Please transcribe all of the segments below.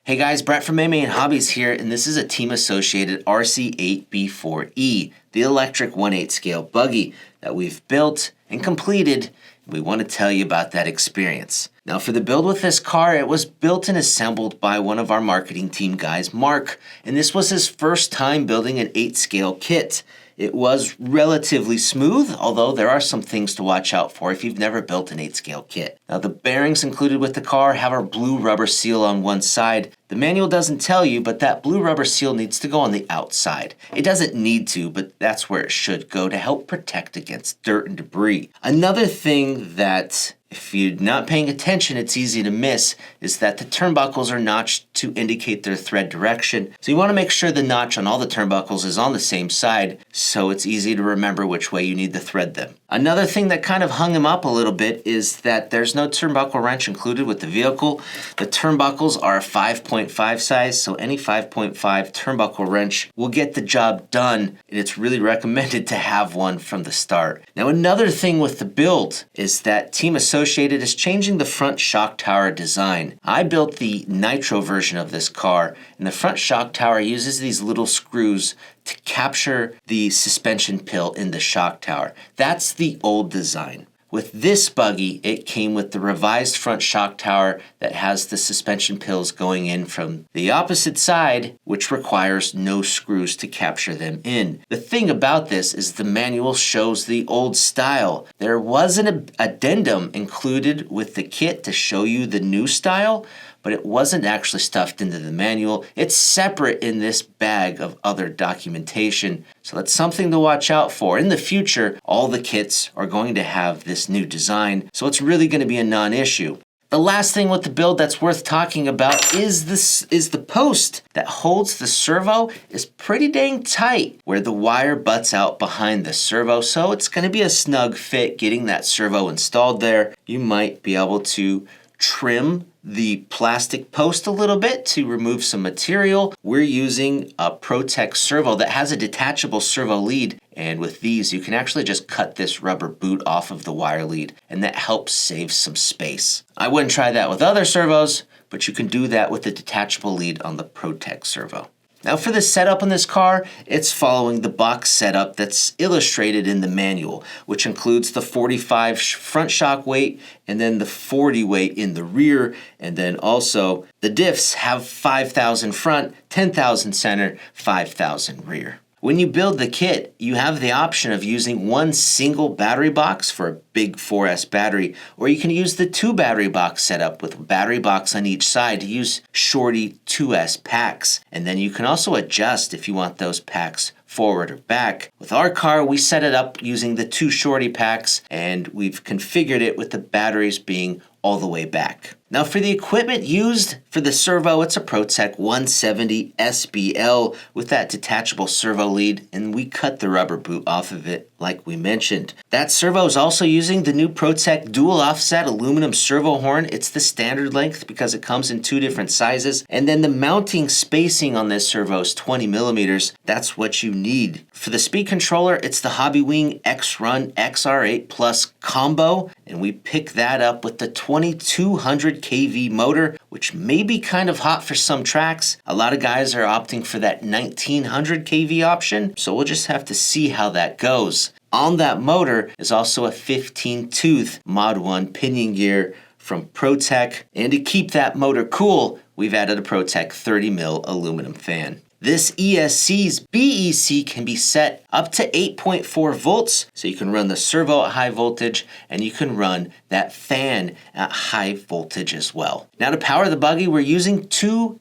Hey guys, Brett from A-Main Hobbies here, and this is a Team Associated RC8B4E, the electric 1/8 scale buggy that we've built and completed. We want to tell you about that experience. Now for the build with this car, it was built and assembled by one of our marketing team guys, Mark, and this was his first time building an 8 scale kit. It was relatively smooth, although there are some things to watch out for if you've never built an 8 scale kit. Now the bearings included with the car have our blue rubber seal on one side. The manual doesn't tell you, but that blue rubber seal needs to go on the outside. It doesn't need to, but that's where it should go to help protect against dirt and debris. Another thing that, if you're not paying attention, it's easy to miss, is that the turnbuckles are notched to indicate their thread direction. So you want to make sure the notch on all the turnbuckles is on the same side, so it's easy to remember which way you need to thread them. Another thing that kind of hung him up a little bit is that there's no turnbuckle wrench included with the vehicle. The turnbuckles are a 5.5 size, so any 5.5 turnbuckle wrench will get the job done, and it's really recommended to have one from the start. Now another thing with the build is that Team Associated is changing the front shock tower design. I built the Nitro version of this car, and the front shock tower uses these little screws to capture the suspension pill in the shock tower. That's the old design. With this buggy, it came with the revised front shock tower that has the suspension pills going in from the opposite side, which requires no screws to capture them in. The thing about this is the manual shows the old style. There was an addendum included with the kit to show you the new style, but it wasn't actually stuffed into the manual. It's separate in this bag of other documentation. So that's something to watch out for. In the future, all the kits are going to have this new design, so it's really going to be a non-issue. The last thing with the build that's worth talking about is the post that holds the servo is pretty dang tight, where the wire butts out behind the servo, so it's going to be a snug fit getting that servo installed there. You might be able to trim the plastic post a little bit to remove some material. We're using a ProTech servo that has a detachable servo lead, and with these you can actually just cut this rubber boot off of the wire lead, and that helps save some space. I wouldn't try that with other servos, but you can do that with the detachable lead on the ProTech servo. Now for the setup on this car, it's following the box setup that's illustrated in the manual, which includes the 45 front shock weight and then the 40 weight in the rear, and then also the diffs have 5,000 front, 10,000 center, 5,000 rear. When you build the kit, you have the option of using one single battery box for a big 4S battery, or you can use the 2 battery box setup with a battery box on each side to use shorty 2S packs. And then you can also adjust if you want those packs forward or back. With our car, we set it up using the 2 shorty packs, and we've configured it with the batteries being all the way back. Now for the equipment used for the servo, it's a ProTech 170 SBL with that detachable servo lead, and we cut the rubber boot off of it like we mentioned. That servo is also using the new ProTech dual offset aluminum servo horn. It's the standard length because it comes in 2 different sizes, and then the mounting spacing on this servo is 20 millimeters. That's what you need. For the speed controller, it's the Hobbywing X-Run XR8 Plus combo, and we pick that up with the 2200 kV motor, which may be kind of hot for some tracks. A lot of guys are opting for that 1900 kV option, so we'll just have to see how that goes. On that motor is also a 15-tooth Mod 1 pinion gear from ProTech, and to keep that motor cool, we've added a ProTech 30mm aluminum fan. This ESC's BEC can be set up to 8.4 volts, so you can run the servo at high voltage, and you can run that fan at high voltage as well. Now to power the buggy, we're using two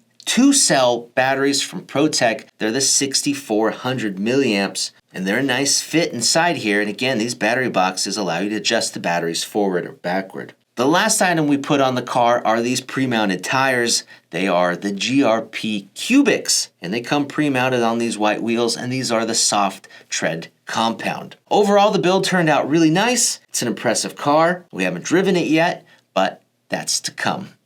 cell batteries from ProTech. They're the 6400 milliamps, and they're a nice fit inside here. And again, these battery boxes allow you to adjust the batteries forward or backward. The last item we put on the car are these pre-mounted tires. They are the GRP Cubics, and they come pre-mounted on these white wheels, and these are the soft tread compound. Overall, the build turned out really nice. It's an impressive car. We haven't driven it yet, but that's to come.